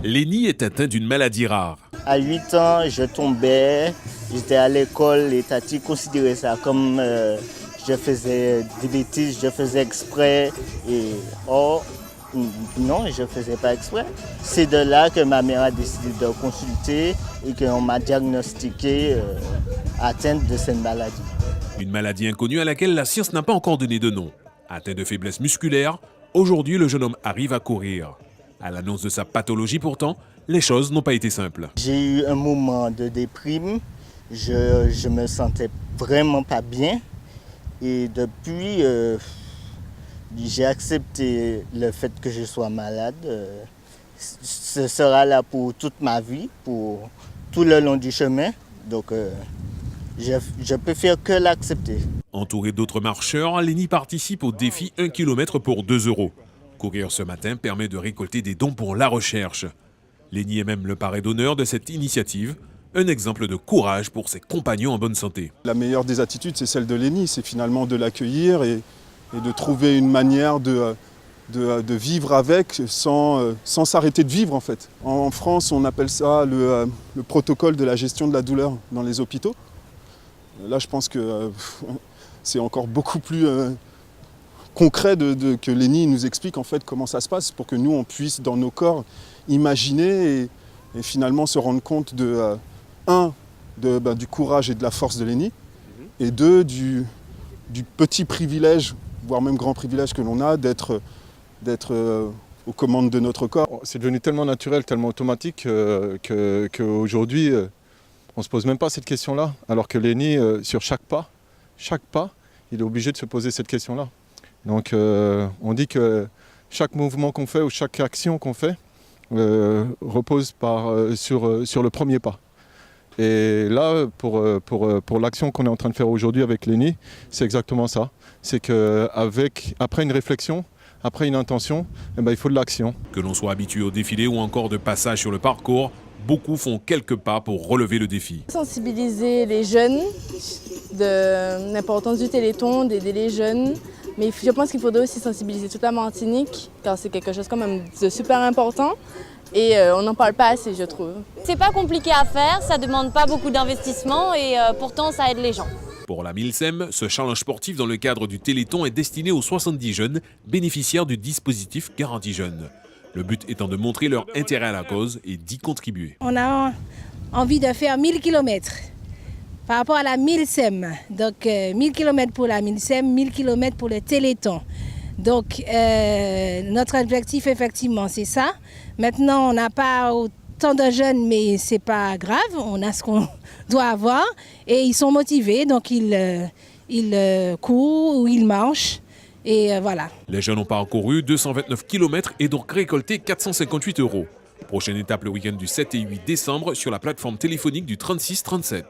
Lénie est atteint d'une maladie rare. À 8 ans, je tombais, j'étais à l'école, les tatis considéraient ça comme je faisais des bêtises, je faisais exprès. Non, je ne faisais pas exprès. C'est de là que ma mère a décidé de consulter et qu'on m'a diagnostiqué atteinte de cette maladie. Une maladie inconnue à laquelle la science n'a pas encore donné de nom. Atteint de faiblesse musculaire, aujourd'hui le jeune homme arrive à courir. À l'annonce de sa pathologie pourtant, les choses n'ont pas été simples. J'ai eu un moment de déprime, je me sentais vraiment pas bien et depuis j'ai accepté le fait que je sois malade. Ce sera là pour toute ma vie, pour tout le long du chemin. Donc je peux faire que l'accepter. Entouré d'autres marcheurs, Lénie participe au défi 1 km pour 2 €. Courir ce matin permet de récolter des dons pour la recherche. Lénie est même le parrain d'honneur de cette initiative, un exemple de courage pour ses compagnons en bonne santé. La meilleure des attitudes, c'est celle de Lénie, c'est finalement de l'accueillir et de trouver une manière de vivre avec sans s'arrêter de vivre en fait. En France, on appelle ça le protocole de la gestion de la douleur dans les hôpitaux. Là, je pense que c'est encore beaucoup plus concret que Lénie nous explique en fait comment ça se passe pour que nous, on puisse dans nos corps imaginer et finalement se rendre compte du courage et de la force de Lénie et du petit privilège, voire même grand privilège que l'on a d'être aux commandes de notre corps. C'est devenu tellement naturel, tellement automatique qu'aujourd'hui, on ne se pose même pas cette question-là. Alors que Lénie, sur chaque pas, il est obligé de se poser cette question-là. Donc on dit que chaque mouvement qu'on fait ou chaque action qu'on fait repose sur le premier pas. Et là, pour l'action qu'on est en train de faire aujourd'hui avec Lénie, c'est exactement ça. C'est qu'après une réflexion, après une intention, il faut de l'action. Que l'on soit habitué au défilé ou encore de passage sur le parcours, beaucoup font quelques pas pour relever le défi. Sensibiliser les jeunes de l'importance du Téléthon, d'aider les jeunes. Mais je pense qu'il faudrait aussi sensibiliser toute la Martinique, car c'est quelque chose quand même de super important. Et on n'en parle pas assez, je trouve. C'est pas compliqué à faire, ça demande pas beaucoup d'investissement et pourtant ça aide les gens. Pour la MILSEM, ce challenge sportif dans le cadre du Téléthon est destiné aux 70 jeunes bénéficiaires du dispositif Garantie Jeunes. Le but étant de montrer leur intérêt à la cause et d'y contribuer. On a envie de faire 1000 km par rapport à la MILSEM. Donc 1000 km pour la MILSEM, 1000 km pour le Téléthon. Donc notre objectif effectivement c'est ça. Maintenant on n'a pas autant de jeunes mais c'est pas grave, on a ce qu'on doit avoir et ils sont motivés donc ils courent ou ils marchent et voilà. Les jeunes ont parcouru 229 km et donc récolté 458 €. Prochaine étape le week-end du 7 et 8 décembre sur la plateforme téléphonique du 36-37.